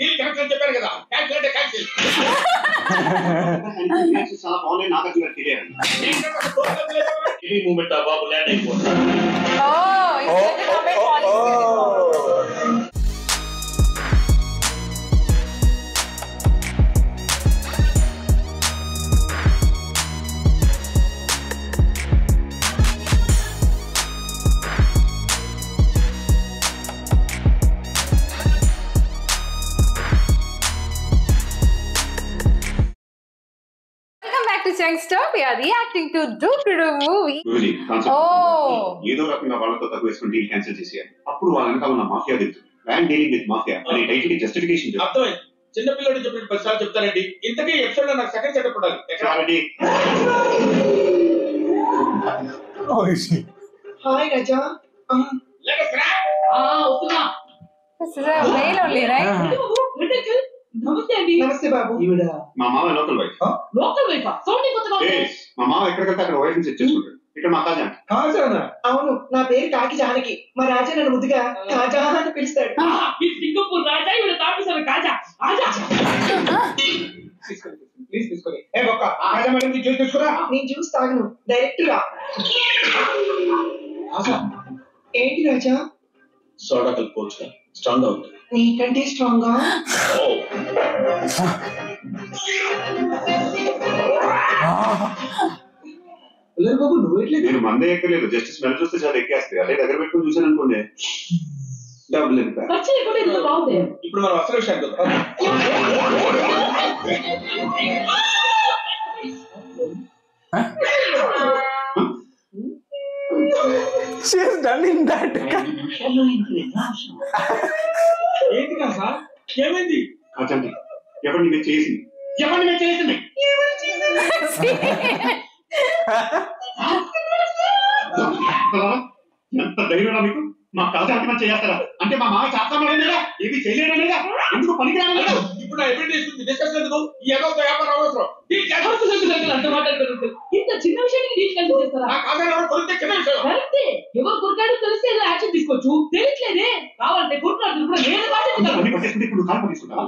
Deal cancel చెప్పారు కదా, cancel అంటే క్యాన్సిల్. చాలా బాగున్నాయి, నాగార్జున గారు తెలియాలి. మూమెంట్ బాబు ల్యాండ్ అయిపోతుంది. We are reacting to Dookudu movie. ఏదో రకంగా వాళ్ళతో తక్కువ వేసుకుని డీల్ క్యాన్సిల్ చేసేయాలి. అప్పుడు వాళ్ళ వెనకాల ఉన్న మాఫియా తెలుసు. ల్యాండ్ డీలింగ్ విత్ మాఫియా అనే టైటిల్ కి జస్టిఫికేషన్ అర్థమైంది. చిన్న పిల్లడు చెప్పినట్టు 10 సార్లు చెప్తానండి. ఇంతకీ ఎపిసోడ్ లో నాకు సెకండ్ సెటప్ ఉండాలి. Hi Raja. This is a male only, right? నమస్తే అండి. నమస్తే బాబు. ఈవిడ మా మామ local wife. Local wife sounding కొత్తగా ఉంది. మా మామ ఎక్కడికెళ్తే అక్కడ వైఫ్ ని సెట్ చేసుకుంటాడు. ఇక్కడ మా కాజా. కాజానా? అవును, నా పేరు కాకి జానకి. మా రాజా నన్ను ముద్దుగా కాజా అని పిలుస్తాడు. ఈ సింగపూర్ రాజా ఈవిడ తాపిస్తారు కాజా. ఆజా. ప్లీజ్ తీసుకోండి. ఏ బొక్క కాజా మేడం కి జ్యూస్ తీసుకురా. నేను జ్యూస్ తాగను, డైరెక్ట్ గా. ఆజా. ఏంటి రాజా? సోడా కలుపుకోవచ్చు, స్ట్రాంగ్ గా ఉంటుంది. నీకంటే స్ట్రాంగ్ గా? బాబు నువ్వు ఎట్లేదు. నేను మందే ఎక్కలేదు, జస్ట్ స్మెల్ చూస్తే చాలా ఎక్కేస్తాయి. అదే దగ్గర పెట్టుకుని చూసాను అనుకోండి, డబ్బులు బాగుంది. ఇప్పుడు మనం అసలు విషయానికి వద్దాం. She has done in that. ఏంటి కదా సార్, ఏమైంది? అచ్చండి, ఎవరిని నేను చేసింది? ఎవరిని నేను చేసింది? ఎంత ధైర్యం మీకు? మా కాజా అంతిమం చేస్తారా? అంటే మా మామ చేస్తామా లేదా? ఏమి చేయలేడా లేదా? ఎందుకు పనికిరాను లేదా? ఇప్పుడు నా ఎవిడెన్స్ డిస్కస్ ఎందుకు? ఈ ఏదోతో వ్యాపారం అవసరం. ఇంత చిన్న విషయానికి డీల్ క్యాన్సిల్ చేస్తారా? నా కాజా ఎవరు కొలితే చిన్న విషయం. కరెక్టే, ఎవరు కొరికాడో తెలిస్తే ఏదో యాక్షన్ తీసుకోవచ్చు. తెలియట్లేదే, కావాలంటే కొడుకున్నాడు కూడా నేను పని పట్టేసుకుంటే ఇప్పుడు కాలు పట్టేసుకుంటావా?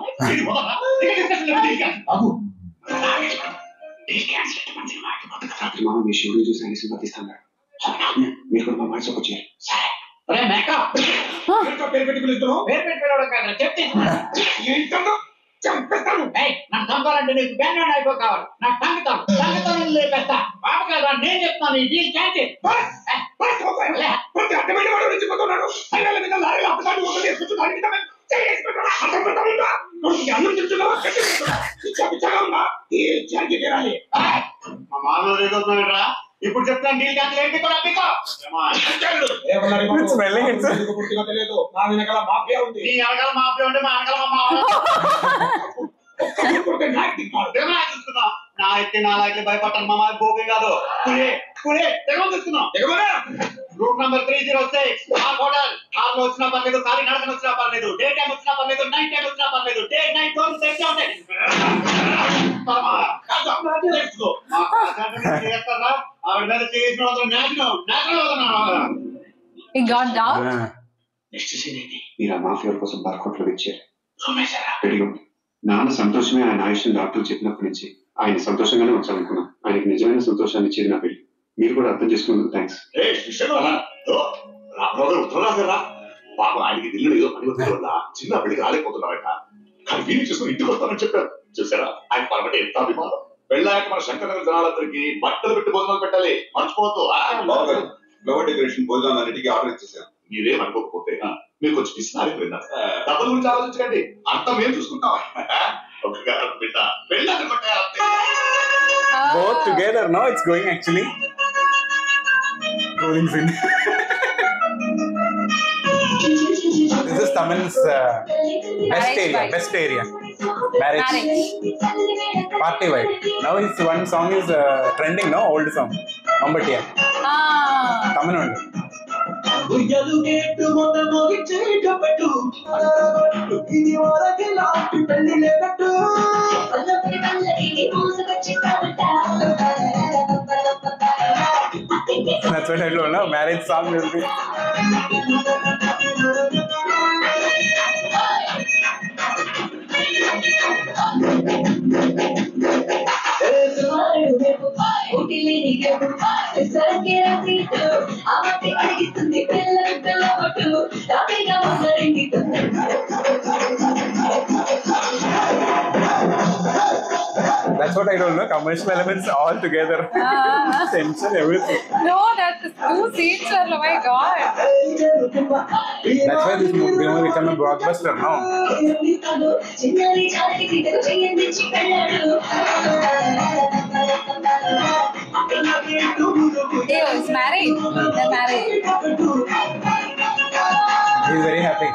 మామ మీ షూని చూసి ఆయన సింపతిస్తాను. మీరు కూడా మా మాట వచ్చారు. పేరు పెట్టి పిలుస్తున్నావు. పేరు పెట్టి పిలవడం కాదు, చెప్తే ఏంటన్నా చంపేస్తాను. నాకు చంపాలంటే నీకు బ్యాన్ అయిపో కావాలి. నాకు సంగతం లేపేస్తా. బాబు కదా నేను చెప్తాను, ఈ డీల్ క్యాన్సిల్. అర్థమైన వాడు రెచ్చిపోతున్నాడు. హైవేల మీద లారీలు అప్పసారి ఒకటి వేసుకుంటున్నాడు. అన్నం చెప్తున్నావా? పిచ్చగా ఉందా? జరిగి తీరాలి. మా మామ రేగొస్తున్నాడరా. ఇప్పుడు చెప్తాను డీల్ క్యాన్సిల్ ఏంటి కూడా మీకు. పూర్తిగా తెలియదు. నా వెనకాల మాఫియా ఉంది. నీ వెనకాల మాఫియా ఉంటే మా వెనకాల మా చూస్తున్నా. నా ఎత్తి నా లైట్లు భయపడతాను. మా మాకు గోపి కాదు. చూస్తున్నాం. రూట్ నంబర్ 306 ఆ హోటల్. కార్లో వచ్చినా పర్లేదు, ఖాళీ నడకన వచ్చినా పర్లేదు, డే టైం వచ్చినా పర్లేదు, నైట్ టైం వచ్చినా పర్లేదు. డే నైట్ టోన్ తెచ్చే ఉంటాయి. ఆవిడ మీద చేసిన మీరు ఆ మాఫియా కోసం బార్కోట్లో ఇచ్చారు. నాన్న సంతోషమే ఆయన ఆయుష్ని డాక్టర్ చెప్పినప్పటి నుంచి ఆయన సంతోషంగానే ఉంచాలనుకున్నా. ఆయనకి నిజమైన సంతోషాన్ని ఇచ్చేది నా పెళ్లి. మీరు కూడా అర్థం చేసుకున్నందుకు థ్యాంక్స్. బాబు ఆయనకి దిల్లు ఏదో పని వల్ల చిన్న పెళ్లికి రాలేకపోతున్నారట. కానీ వీళ్ళు చేసుకుని ఇంటికి వస్తానని చెప్పారు. చూసారా ఆయన పరమటి ఎంత అభిమానం. పెళ్ళాక మన శంకరనగర్ జనాలందరికీ బట్టలు పెట్టి భోజనాలు పెట్టాలి, మర్చిపోవద్దు. ఫ్లవర్ డెకరేషన్ భోజనాలన్నిటికీ ఆర్డర్ ఇచ్చేసాను. మీరేం అనుకోకపోతే మీరు కొంచెం పిసినారి విన్నారు. డబ్బుల గురించి ఆలోచించకండి, అర్థం ఏం చూసుకుంటాం. ఒక బిడ్డ పెళ్ళాక Both together, no? It's going actually. Rolling scene. This is Tamil's best area. Marriage. Party vibe. Now his one song is trending, no? Old song. Mambatia. Tamil only. That's what I don't know. Marriage song will be. That's what I don't know. Commercial elements all together. Tension, everything. No, that's 2 scenes are, oh my god. That's why this movie will become a blockbuster, no? Hey, he's married. They're married. He's very happy.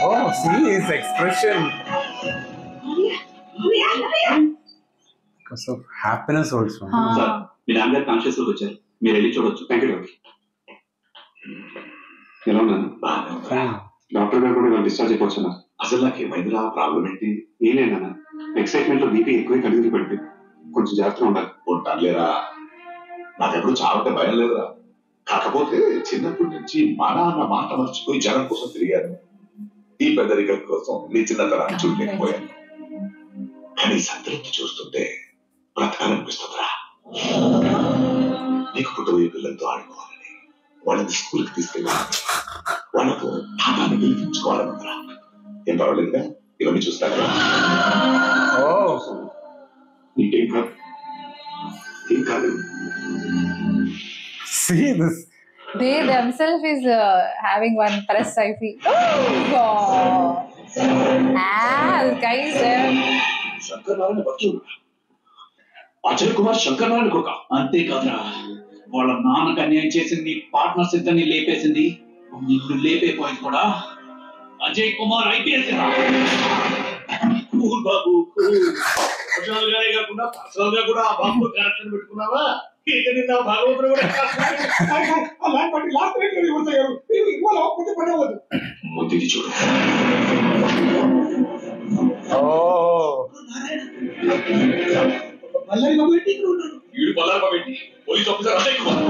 Oh, see his expression. Because of happiness also. Sir మీ నాన్నగారు conscious లోకి వచ్చారు, మీరు వెళ్ళి చూడొచ్చు. Thank you doctor. ఎలా ఉన్నాను? Doctor గారు కూడా ఇవాళ డిశ్చార్జ్ అయిపోతున్నారు. అసలు నాకు ఏమైందిరా? ప్రాబ్లం ఏంటి? ఏం లేదన్నా, ఎక్సైట్మెంట్ లో బీపీ ఎక్కువ కడిగి పడిపోయింది. కొంచెం జాగ్రత్తగా ఉండాలి. ఉంటానులేరా, నాకెప్పుడు చావంటే భయం లేదురా. కాకపోతే చిన్నప్పటి నుంచి మన అన్న మాట మర్చిపోయి జనం కోసం తిరిగాను. ఈ పెద్దరికల కోసం నీ చిన్నతనాన్ని చూడలేకపోయాను. కానీ సంతృప్తి చూస్తుంటే బ్రతకాలనిపిస్తుందిరా. నీకు పుట్టబోయే పిల్లలతో ఆడుకోవాలని, వాళ్ళని స్కూల్కి తీసుకెళ్ళాలని, వాళ్ళతో తాతాన్ని పిలిపించుకోవాలనుందిరా. ఏం పర్వాలేదుగా, ఇవన్నీ చూస్తాను. నీకేం కాదు, ఏం కాదు. See this. They themselves is having one press selfie. Oh, this guy is there. Shankar Narayana భక్తుడు అజయ్ కుమార్ శంకర్ నారాయణ కొడుక. అంతేకాదురా, వాళ్ళ నాన్నకు అన్యాయం చేసింది, పార్ట్నర్స్ ఇద్దరిని లేపేసింది, నిన్ను లేపే పాయింట్ కూడా అజయ్ కుమార్ ఐపీఎస్. బాబు పర్సనల్ గానే కాకుండా పర్సనల్ గా కూడా ఆ బాబు కనెక్షన్ పెట్టుకున్నావా? ఇక నిన్న భగవంతుడు కూడా అలాంటి లాస్ట్ పడవద్దు. ముందుకి చూడు. బల్లారి బాబు ఏంటి ఇక్కడ ఉన్నాడు? వీడు బల్లారి బాబు ఏంటి? Police officer Ajay Kumar.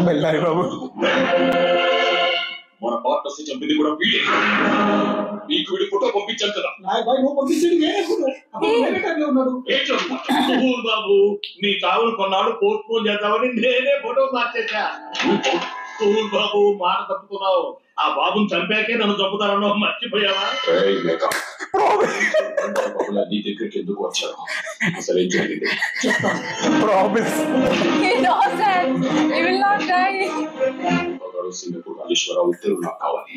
బల్లారి బాబు మన పార్ట్నర్స్ చంపింది కూడా వీడే. నీకు వీడి ఫోటో పంపించాను కదా. నువ్వు పంపించండి, నేనే ఉన్నాడు. బాబు మీ తావులు కొన్నాడు పోస్ట్ పోన్ చేద్దామని నేనే ఫోటో మార్చేసా. బాబు మాట తప్పుతున్నావు. ఆ బాబుని చంపాకే నన్ను చంపుతారన్నావు, మర్చిపోయావా? నీ దగ్గరికి ఎందుకు వచ్చాను? అసలు ఏం జరిగింది? He knows that he will not die. Singapore Rajeshwara Rao ఇద్దరు నాకు కావాలి.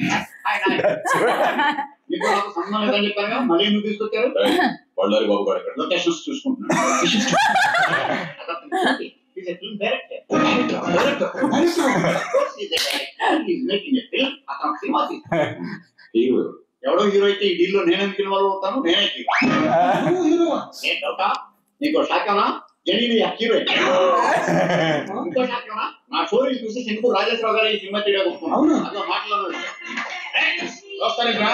మీకు నాకు సంబంధం లేదని చెప్పాను, మళ్ళీ ఎందుకు తీసుకొచ్చారు? బళ్ళారి బాబు గారు ఎక్కడ? లొకేషన్స్ చూసుకుంటున్నాను. ఎవడో హీరో అయితే ఈ డీల్ లో నేనెందుకు ఇన్వాల్వ్ అవుతాను? నేనే హీరో. నీకు షాకేనా? జెనీని హీరోయిన్. ఇంకో షాకేనా? నా స్టోరీ చూసి సింగపూర్ రాజేశ్వరరావు గారు ఈ సినిమా చేయడానికి అట్లా మాట్లాడలేదు. వస్తానేట్రా,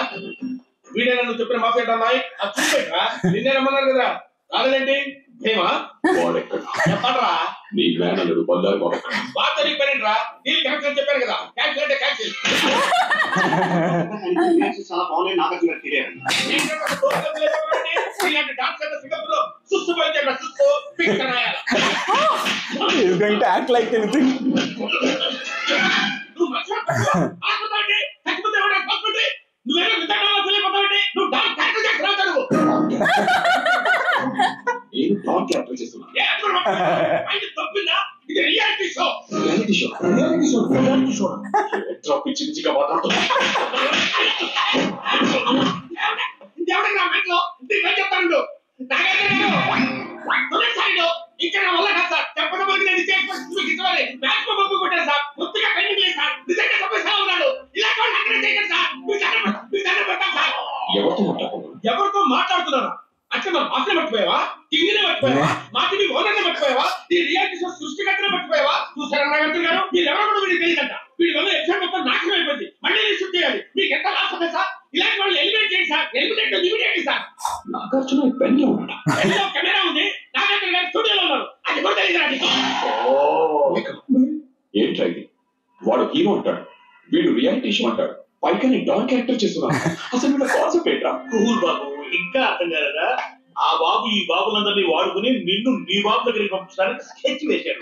వీడే నన్ను చెప్పిన మాఫియా నాయక్ అది చూసేట్రా. నిన్నే రమ్మన్నారు కదా, రాలేదేంటి? ఏమా చెప్పండ్రా. నీ మేనల్లుడు బళ్ళారి బాబు బాగా తెలియపోయినరా. డీల్ క్యాన్సిల్ చెప్పాను కదా, క్యాన్సిల్ అంటే క్యాన్సిల్. చాలా బాగున్నాయి, నాకు తెలియదు. ఇలాంటి డాక్టర్ సింగపూర్ లో సుస్సు పోయించాడు. సుస్సు pick రాయాల. He's going to act like anything. నువ్వు ఆత్మతాండి చచ్చిపోతే హాస్పిటల్ నువ్వేమో విధానంలో తెలియపోతావండి. నువ్వు డాక్టర్ క్యాన్సిల్ చేసి రావు. నేను డాన్ క్యారెక్టర్ చేస్తున్నా. తప్పిందా? ఇది రియాలిటీ షో. పిచ్చి పిచ్చిగా మాట్లాడుతున్నా. ఎవడన్నా మెంట్లో చెప్తాను. ఇంకా నా వల్ల కాదు సార్. చెప్పడం వరకు నేను ఇచ్చేవారి మ్యాచ్ బొబ్బు కొట్టాను సార్. ముద్దుగా పెండింగ్ లేదు సార్. నిజంగా సమస్య ఉన్నాడు. ఇలాంటి వాళ్ళు అక్కడ చేయకండి సార్. మీరు పెడతాం సార్. ఎవరితో మాట్లాడుతున్నారా? అంటే మన మాటలు మర్చిపోయావా? టీవీనే మర్చిపోయావా? మా టీవీ ఓనర్నే మర్చిపోయావా? ఈ రియాలిటీ షో సృష్టికర్తనే మర్చిపోయావా? చూసారా నాగంతులు గారు, మీరెవరో కూడా వీడికి తెలియదంట. వీడి వల్ల ఎగ్జామ్ మొత్తం నాశనం అయిపోయింది. మళ్ళీ రిసీవ్ చేయాలి. మీకు ఎంత లాస్ అవుతుంది సార్? ఇలాంటి వాళ్ళు ఎలిమినేట్ చేయండి సార్. ఎలిమినేట్ లిమిటేట్ సార్. నాగార్జున పెన్లో ఉన్నాడా? పెన్లో కెమెరా ఉంది. నాగంతులు గారు స్టూడియోలో ఉన్నారు. అది కూడా తెలియదు. ఏంట్రా ఇది? వాడు హీరో అంటాడు, వీడు రియాలిటీ షో అంటాడు, పైగా డాన్ క్యారెక్టర్ చేస్తున్నాడు. అసలు వీళ్ళ కాన్సెప్ట్ ఏంట్రా? కూల్ బాబు, ఇంకా అర్థం కాదా? ఆ బాబు ఈ బాబులందరినీ వాడుకుని నిన్ను నీ బాబు దగ్గరికి పంపించడానికి స్కెచ్ వేశాడు.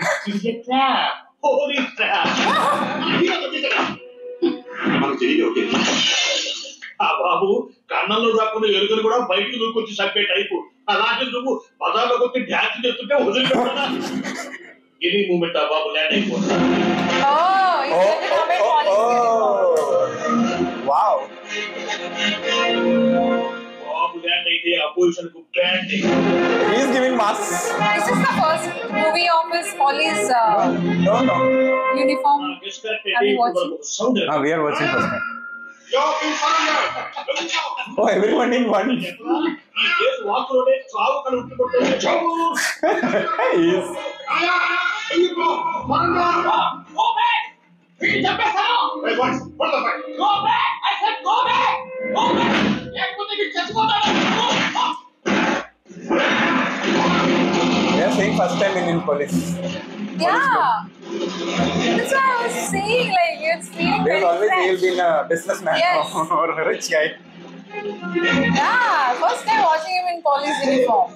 మనకు తెలియదు. ఓకే, ఆ బాబు కన్నంలో దాక్కున్న ఎలుకలు కూడా బయటకు దూకొచ్చి చంపే టైపు. అలాంటి నువ్వు పదాల్లోకి వచ్చి డ్యాన్స్ చేస్తుంటే వదిలిపెట్టా. ఎనీ మూమెంట్ ఆ బాబు ల్యాండ్ అయిపోతుంది. వావ్, బాబు ల్యాండ్ అయితే అపోజిషన్ కు band. he's giving mass. This is the first movie of his police No, uniform. Have you watched it? Sound we are watching first time. Yo, in surrender. Oh, everyone in one. ఈ case వాకులోనే చావు కలు ఉంటుకుంటుంది. Yes. Go back! వీడిని చంపేస్తాను. Hey, boys, what the fuck? Go back! I said go back! Go back! లేకపోతే వీడు చచ్చిపోతాడు. They are saying first time in police. Yeah. That's why I was saying, like, it's feeling There's very always fresh. he'll be a businessman Yes. or a rich guy. Yeah, first time watching him in police uniform.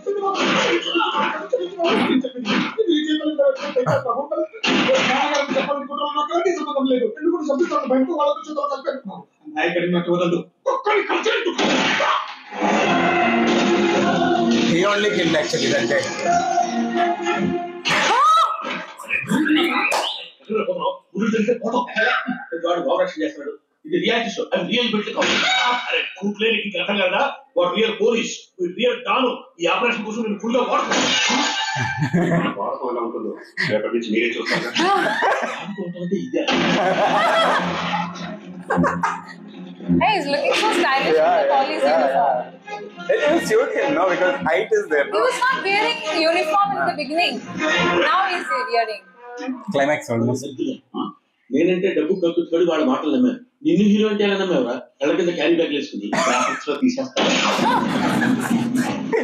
He only killed actually that day. వాడు overaction చేస్తున్నాడు. ఇది reality show, అది real build కాదు. అరే కూట్లేని నీకు అర్థం కదా, వాడు రియల్ పోలీస్, రియల్ డాను. ఈ ఆపరేషన్ కోసం నేను ఫుల్ గా వాడుతున్నాను. వాడకం ఎలా ఉంటుందో రేపటి నుంచి మీరే చూస్తారు. ఇదే Hey, he's looking so stylish in the police uniform. It will suit him, no, because height is there. He No? was not wearing uniform in the beginning. Now he's wearing. Climax almost. నేనంటే డబ్బు కక్కుతాడు, వాళ్ళ మాటలు నమ్మాను. నిన్ను hero అంటే ఎలా నమ్మేవరా? కళ్ళ కింద క్యారీ బ్యాగ్ వేసుకుంది గ్రాఫిక్స్ లో తీసేస్తాను.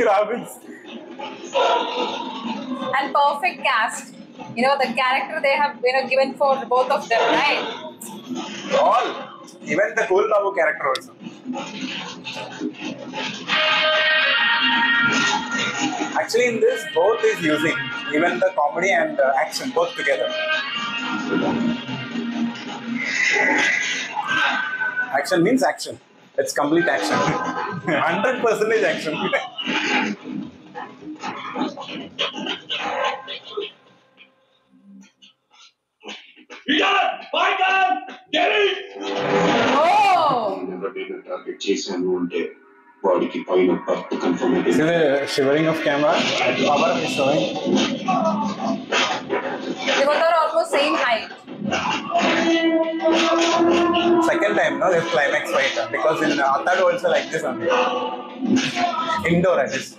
Graphics. And perfect cast. You know, the character they have, given for both of them, right? All. Even the Cool Babu character also. Actually, in this, both is using. Even the comedy and action, both together. Action means action. It's complete action. 100% action. Oh! నేను target చేశాను అంటే వాడికి పైన birth confirm See అయితే the shivering of camera? Power is showing. They both are almost same height. Second time, no, this climax fight. Because in Atad also like this only. Indoor at least.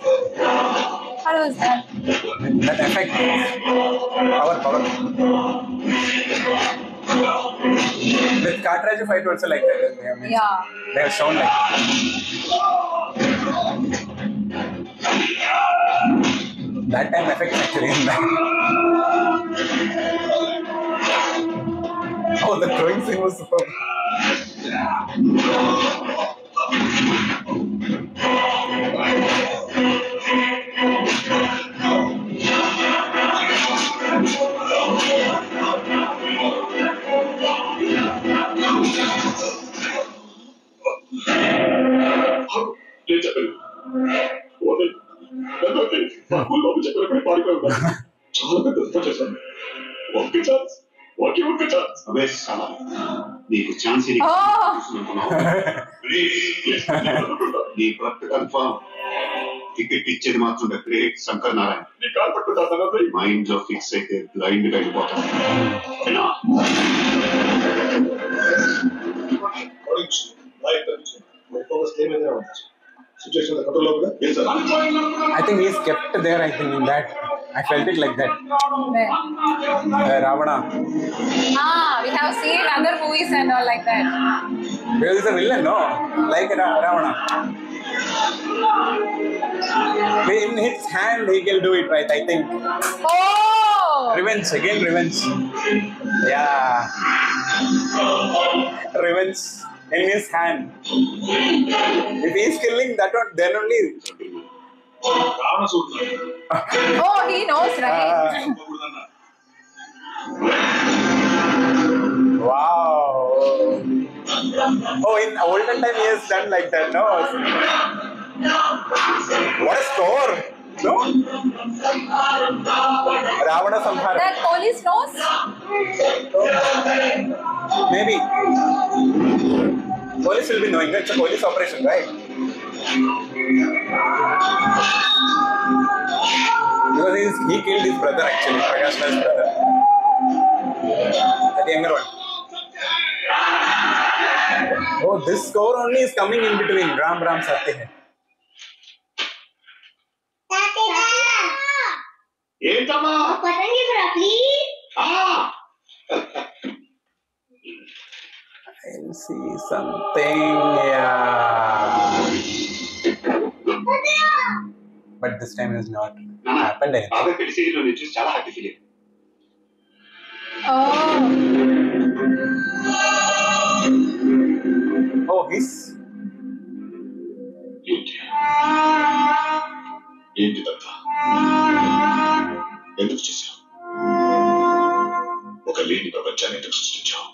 How was that? That effect. Power. With Katraju fight also like that. Yeah. They have shown like that time effect actually in that. Oh, the throwing scene was superb. నేను చెప్పాను చెప్పినప్పుడు పాడిపోయి చాలా పెద్ద తప్పు చేశాను. ఒక్క chance, ఒక్క chance. అవే చాలా నీకు ఛాన్స్ Oh! నీ బర్త్ కన్ఫర్మ్. టికెట్ ఇచ్చేది మాత్రం గ్రేట్ శంకర్ నారాయణ. నీ కాల్ పట్టుకుంటా మైండ్ లో ఫిక్స్ అయితే బ్లైండ్ గా వెళ్ళిపోతాను. I think he's kept there, I think in that. I felt it like that. Where? Ravana. We have seen other movies and all like that. Because he's a villain, no? Like Ravana. In his hand, he can do it right, I think. Oh! Revenge, again revenge. Yeah. Revenge in his hand. If he's killing that one, then only Ravana చూడున్నాడు. Oh, he knows, right? చంపకూడదన్నా. Wow. Oh, in olden time he has done like that, no? What a score! No? Ravana Samhara. That police knows? Maybe. Police will be knowing. It's a police operation, right? Because he killed his brother actually, Prakash Raj's brother. The younger one. Oh, this score only is coming in between Ram Ram Satya Hai. ఏంటమ్మా I'll see something, yeah. But this time has not happened anything. బాగా పెళ్లి serial నేను చూసి చాలా happy feel అయ్యాను. Oh. Oh, he's... ఏంటిదంతా ఎందుకు చేశావు? ఒక లేని ప్రపంచాన్ని ఎందుకు సృష్టించావు?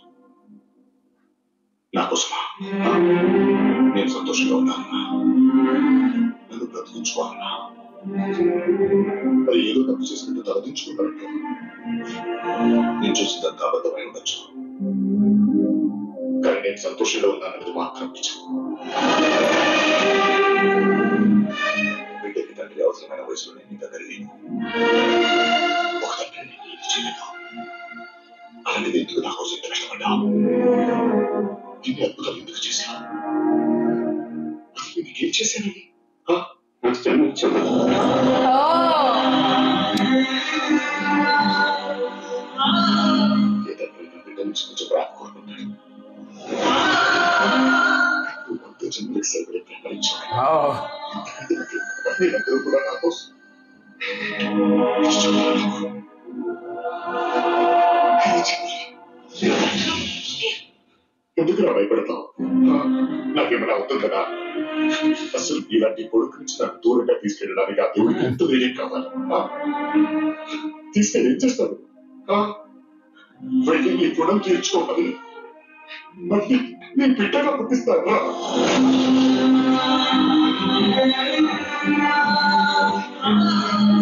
నా కోసమా? నేను సంతోషంగా ఉన్నానన్నా, నన్ను బ్రతికించుకోవాలన్నా, మరి ఏదో తప్పు చేసినట్టు తలదించుకున్నట్టు నేను చూసిందంతా అబద్ధమై ఉండొచ్చు, కానీ నేను సంతోషంగా ఉన్నానన్నది మాత్రం నిజం. బిడ్డకి తండ్రి అవసరమైన వయసులో నేను నీ దగ్గర లేను. ఒక తండ్రిని నేను ఏది చేయలేదు. అలాంటిది ఎందుకు నా కోసం ఇంత కష్టపడ్డావు? ఇన్ని అద్భుతాలు ఎందుకు చేశాను? నీకేం చేశానని నాకు జన్మ ఇచ్చావు. ఏ తండ్రి నా బిడ్డ నుంచి కొంచెం ప్రాప్తి కోరుకుంటాడు. అంత జన్మకి సరిపడే ప్రేమలించావు. Oh. మీరందరూ కూడా నా కోసం ఎందుకు నా భయపడతావు? నాకేమైనా అవుతుంది కదా? అసలు ఇలాంటి కొడుకు నుంచి నాకు దూరంగా తీసుకెళ్ళడానికి ఆ దేవుడికి ఎంత ధైర్యం కావాలి? తీసుకెళ్ళి ఏం చేస్తాను? వెళ్ళి నీ గుణం తీర్చుకోవాలి, మళ్ళీ నీ బిడ్డగా పుట్టిస్తాను.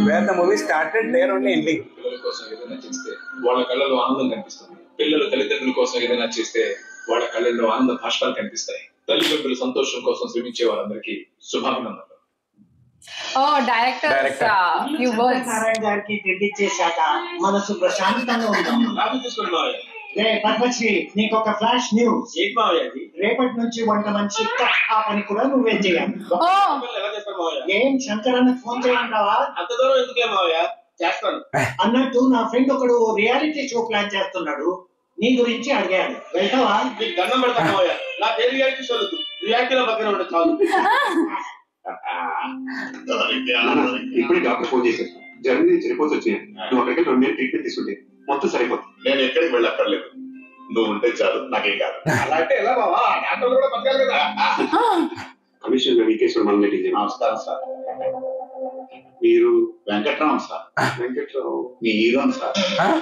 Where the movie started, there only ending. పిల్లల కోసం ఏదైనా చేస్తే వాళ్ళ కళ్ళలో ఆనందం కనిపిస్తుంది. పిల్లలు తల్లిదండ్రుల కోసం ఏదైనా చేస్తే వాళ్ళ కళ్ళల్లో ఆనంద భాష్పాలు కనిపిస్తాయి. తల్లిదండ్రుల సంతోషం కోసం శ్రమించే వారందరికీ శుభాభినందనలు. Oh, director's few words. Narayana గారికి క్రెడిట్ చేశాక మనసు ప్రశాంతంగా ఉందాం. నాకు తీసుకోండి మావయ్య. రే పద్మశ్రీ, నీకు ఒక ఫ్లాష్ న్యూస్. ఏంటి మావయ్య అది? రేపటి నుంచి వంట మనిషి ఆ పని కూడా నువ్వే చేయాలి. Oh. ఎలా చేస్తాను మావయ్య? ఏం శంకరన్న ఫోన్ చేయంటావా? అంత దూరం ఎందుకే మావయ్య? చేస్తాను. అన్నట్టు నా ఫ్రెండ్ ఒకడు రియాలిటీ షో ప్లాన్ చేస్తున్నాడు, నీ గురించి అడిగాడు, వెళ్తావా? నీకు దండం పెడతాను మావయ్య. నాకు ఏ రియాలిటీ షో లేదు, రియాలిటీలో పక్కన ఉండదు చాలు. ఇప్పుడే డాక్టర్ ఫోన్ చేశారు, జర్మనీ నుంచి రిపోర్ట్స్ వచ్చాయి. నువ్వు అక్కడికి 2 నెలలు ట్రీట్మెంట్ తీసుకుంటే మొత్తం సరిపోతుంది. నేను ఎక్కడికి వెళ్ళక్కర్లేదు, నువ్వు ఉంటే చాలు, నాకేం కాదు. అలా అంటే ఎలా బావా? డాక్టర్లు కూడా బతకాలి కదా. కమిషనర్ వికేశ్వర మంగళి. నమస్కారం సార్. మీరు వెంకట్రామ్ సార్. వెంకట్రావు మీ హీరోన్ సార్.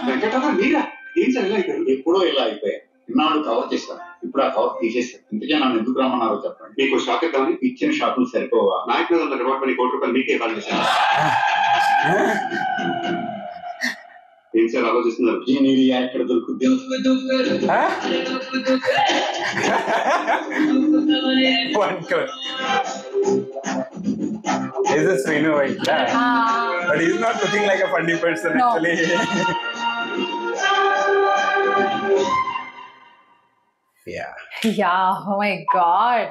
వెంకట్రావు మీరా? ఏం సార్ ఇలా అయిపోయారు? ఎప్పుడో ఇలా అయిపోయా. ఇన్నాళ్ళు కవర్ చేశాను, ఇప్పుడు ఆ కవర్ తీసేశాను. ఇంతకే నన్ను ఎందుకు రమ్మన్నారో చెప్పండి. మీకు షాక్ ఇద్దామని ఇచ్చిన షాపులు సరిపోవా? నాయక్ మీద ఉన్న రివార్డ్ మనీ ₹1 కోటి మీకే కాల్ చేశాను. ఏం సార్ ఆలోచిస్తున్నారు? జీనియా ఎక్కడ దొరుకుద్ది? One crore. This is Srinu Vaidya. But he's not looking like a funny person, No. actually. Yeah, oh my god.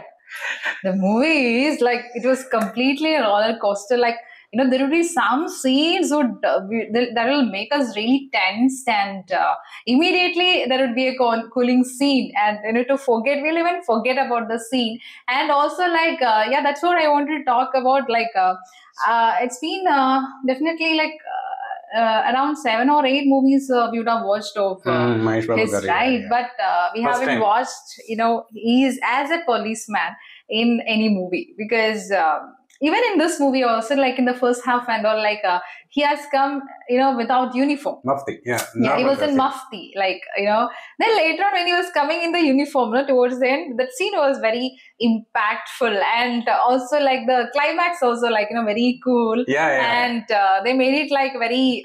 The movie is like, it was completely a roller coaster. Like, you know, there will be some scenes that will make us really tense, and immediately there would be a cooling scene, and you know, we'll even forget about the scene. And also, like, yeah, that's what I wanted to talk about. Like, it's been definitely like around 7 or 8 movies we would have watched of Mahesh Babu his, garu, right? yeah. But we First haven't time. watched, you know, he is as a policeman in any movie, because even in this movie also, like in the first half and all, like he has come, without uniform. Mufti, yeah. Yeah, he Normal was in dressing. mufti, like, Then later on, when he was coming in the uniform, towards the end, that scene was very impactful, and also like the climax also, like, very cool. Yeah. And they made it like very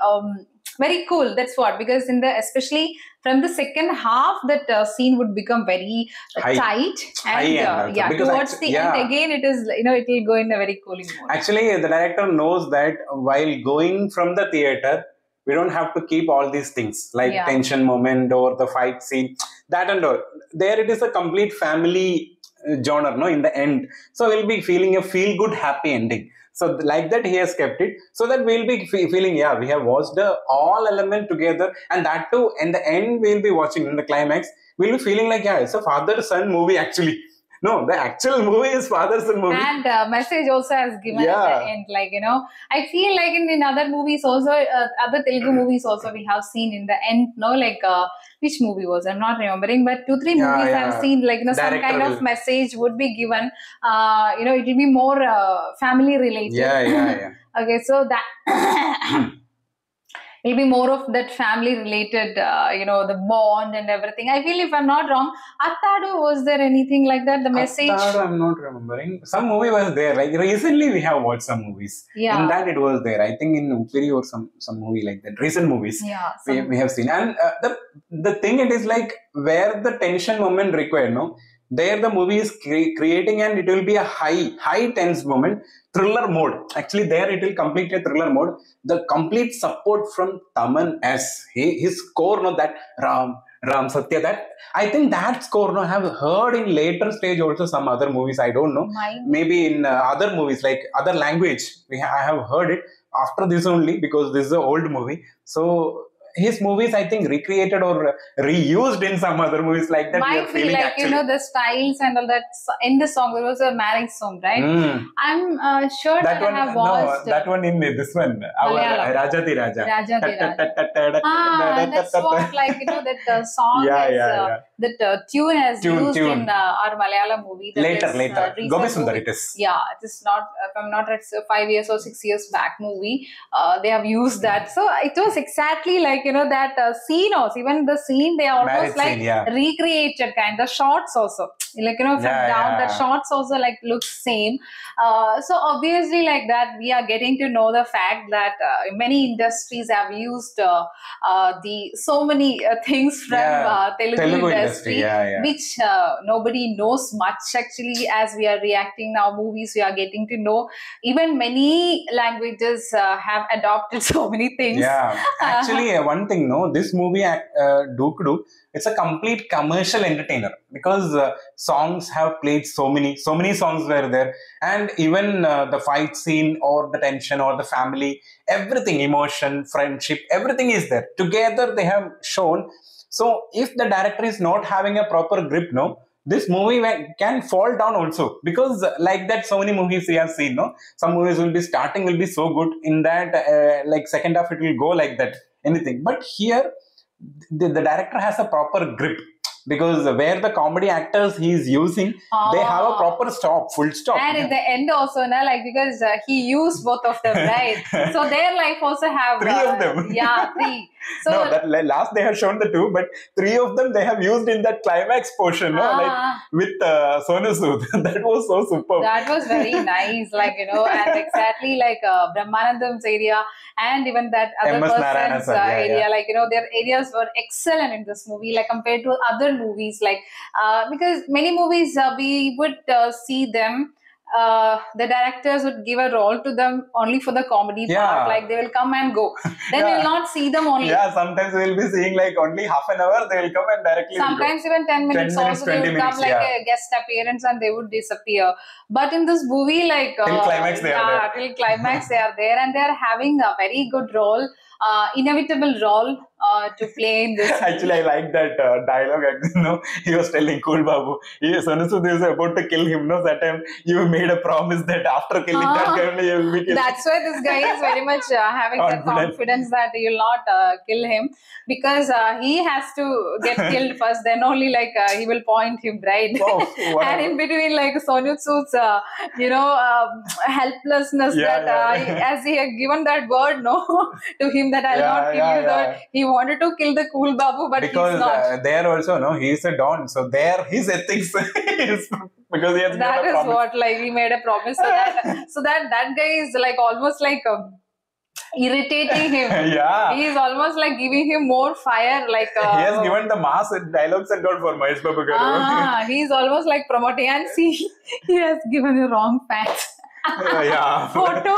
cool. That's what, because especially from the second half, that scene would become very tight, and also, because towards the end again, it is, it will go in a very cooling mode. Actually, the director knows that while going from the theater, we don't have to keep all these things like tension moment or the fight scene, that and all. There it is a complete family genre, no, in the end. So we'll be feeling a feel-good, happy ending. So like that, he has kept it so that we'll be feeling, we have watched all element together, and that too, in the end, we'll be watching in the climax. We'll be feeling like, it's a father-son movie actually. No, the actual movie is father-son movie. And message also has given at the end. Like, I feel like in other movies also, other Telugu movies also, we have seen in the end, like, which movie was, I'm not remembering, but 2-3 movies I've seen, like, some kind of message would be given. It will be more family related. Yeah. Okay, so that... It'll be more of that family related, the bond and everything. I feel, if I'm not wrong, Attadu, was there anything like that? The message? Attadu, I'm not remembering. Some movie was there. Like recently, we have watched some movies. Yeah. In that, it was there. I think in Upiri or some movie like that. Recent movies. Yeah. We have seen. And the thing, it is like where the tension moment required, no? There the movie is creating, and it will be a high tense moment, thriller mode. Actually, there it will complete a thriller mode. The complete support from Taman S. His score, no, that Ram Satya, that I think that score, no, I have heard in later stage also some other movies. I don't know. Maybe in other movies like other language. I have heard it after this only, because this is an old movie. So his movies, I think, recreated or reused in some other movies like that. Might be like, actually, the styles and all that. In the song, there was a marriage song, right? I'm sure that I have watched. No, that one in this one. Our Rajati Raja. That's what, like, that song that tune has used in our Malayalam movie. Later. Gopi Sundar it is. Yeah, it is not, if I'm not right, 5 years or 6 years back movie. They have used that. So it was exactly like, that scene also. Even the scene, they almost like recreated kind. The shots also. Like, from down, the shots also like looks same. So obviously, like that, we are getting to know the fact that many industries have used so many things from Telugu industry, which nobody knows much actually. As we are reacting now, movies, we are getting to know. Even many languages have adopted so many things. Yeah, actually, one thing, no, this movie, Dookudu, it's a complete commercial entertainer, because songs have played so many songs were there, and even the fight scene or the tension or the family, everything, emotion, friendship, everything is there. Together they have shown. So if the director is not having a proper grip, no, this movie can fall down also, because like that, so many movies we have seen, no, some movies will be starting will be so good, in that like second half it will go like that, anything. But here the director has a proper grip, because where the comedy actors he is using, they have a proper full stop. And in the end also, like, because he used both of them, right? So their life also have 3 of them. Yeah, 3. So no, that last they have shown the 2, but 3 of them they have used in that climax portion, no? Like with Sonu Sood. That was so superb. That was very nice, like, and exactly like Brahmanandam's area, and even that other person's area, like, their areas were excellent in this movie, like compared to other movies, like because many movies we would see them. The directors would give a role to them only for the comedy part, like they will come and go. Then we'll not see them only. Yeah, sometimes we'll be seeing like only half an hour, they will come and directly. Sometimes even 10 minutes also they would come like a guest appearance and they would disappear. But in this movie, like till climax they are there. Till climax they are there, and they are having a very good role, inevitable role to play in this. Actually, I like that dialogue. You know, he was telling Cool Babu, Sonu Sood is about to kill him. No, that time you made a promise that after killing that guy, only you will be killed. That's why this guy is very much having that confidence that you'll not kill him, because he has to get killed first. Then only like he will point him, right? Wow, And in between, like Sonu Sood's, helplessness as he had given that word to him that I'll not kill you. That he wanted to kill the Cool Babu, but because he's not. there also, no, he is a don. So there, his ethics is because he has That made a is promise. what, like, he made a promise. So that guy is like almost like irritating him. Yeah. He is almost like giving him more fire. Like He has given the mass dialogues and not for Mahesh Babu garu. he is almost like promoting, and see, he has given a wrong facts. Yeah. Photo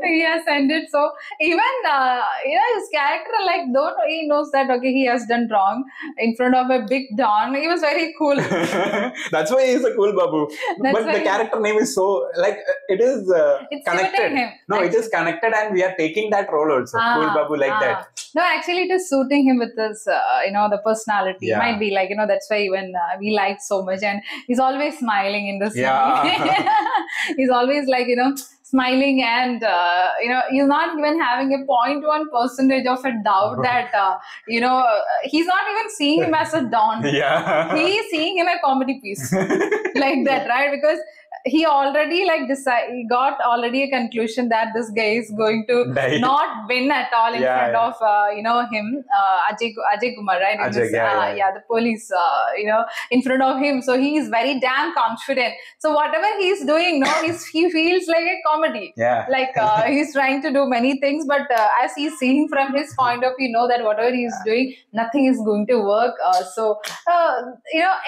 he has sent it. So even his character, like, though he knows that okay, he has done wrong in front of a big don, he was very cool. That's why he is a Cool Babu. That's But why the character name is so like it is It's connected. suiting him. No, it is connected, and we are taking that role also. Cool Babu like that. No, actually, it is suiting him with this, the personality. Yeah. Might be like, that's why even we like so much, and he's always smiling in this Yeah. movie. He's always like, smiling, and he's not even having a 0.1% of a doubt that he's not even seeing him as a don. Yeah. He's seeing him a comedy piece like that, right? Because he already he got already a conclusion that this guy is going to Die. not win at all in front of him, Ajay Kumar, right? In Ajay, this, the police, in front of him. So he is very damn confident. So whatever he's doing, he feels like a comedy. Yeah. Like he's trying to do many things, but as he's seeing from his point of view, that whatever he's doing, nothing is going to work.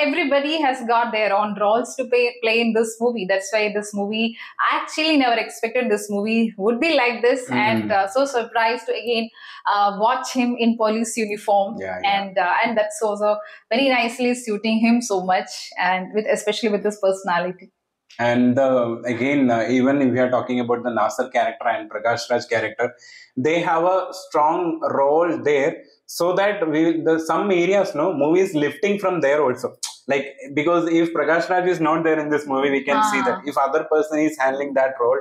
Everybody has got their own roles to play in this movie. That's why this movie, I actually never expected this movie would be like this, and so surprised to again watch him in police uniform. And that's also very nicely suiting him so much, and especially with his personality. And again, even if we are talking about the Nasser character and Prakash Raj character, they have a strong role there, so that some areas, movie is lifting from there also. Like, because if Prakash Raj is not there in this movie, we can see that if other person is handling that role,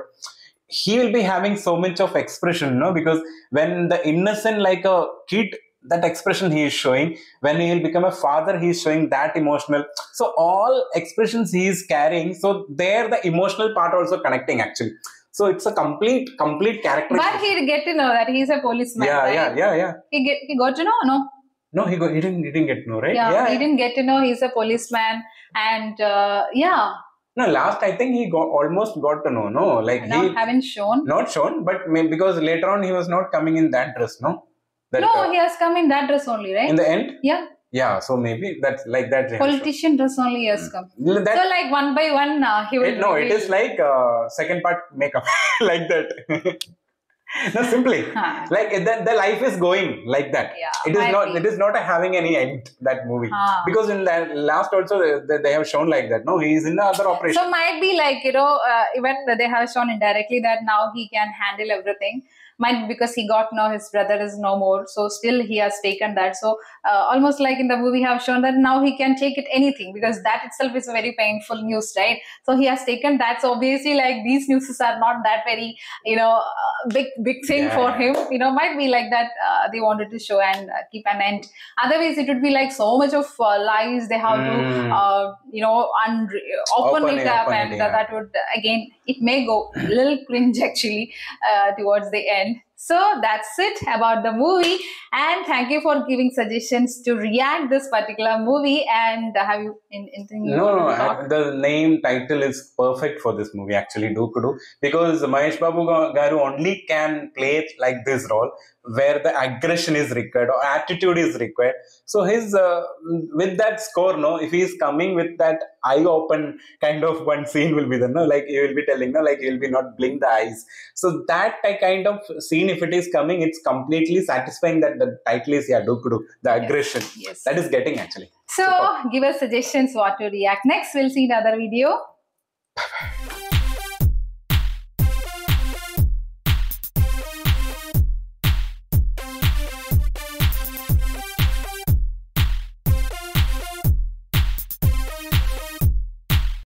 he will be having so much of expression, because when the innocent, like a kid, that expression he is showing, when he will become a father, he is showing that emotional. So all expressions he is carrying, so there the emotional part also connecting actually. So it's a complete character. But he get to know that he's a policeman. Yeah. He got to know, no? No, he didn't get to know, right? Yeah, he didn't get to know he's a policeman, and No, last I think he almost got to know. No, like he haven't shown. Not shown, but because later on he was not coming in that dress. No. He has come in that dress only, right? In the end. Yeah. Yeah, so maybe that's like that. Politician dress only has come. So like one by one, he will. No, it is like second part makeup, like that. No, simply like the life is going like that. Yeah, it is not having any end, that movie, because in the last also they have shown like that. No, he is in the other operation. So might be like even they have shown indirectly that now he can handle everything. Might be because he got now his brother is no more, so still he has taken that. So almost like in the movie have shown that now he can take it anything, because that itself is a very painful news, right? So he has taken that. So obviously, like, these news are not that very big thing for him. Might be like that they wanted to show and keep an end. Otherwise, it would be like so much of lies they have to open it up, and that would again, it may go a little cringe actually towards the end. So that's it about the movie, and thank you for giving suggestions to react this particular movie. And have you anything? No, the name title is perfect for this movie actually, Dookudu, because Mahesh Babu garu only can play it like this role, where the aggression is required or attitude is required. So his with that score, if he is coming with that eye open kind of one scene will be there, like he will be telling, like he will be not blink the eyes. So that kind of scene, if it is coming, it's completely satisfying. That the title is Dookudu, the aggression. Yes. That is getting actually. So give us suggestions what to react next. We'll see another video. Bye-bye.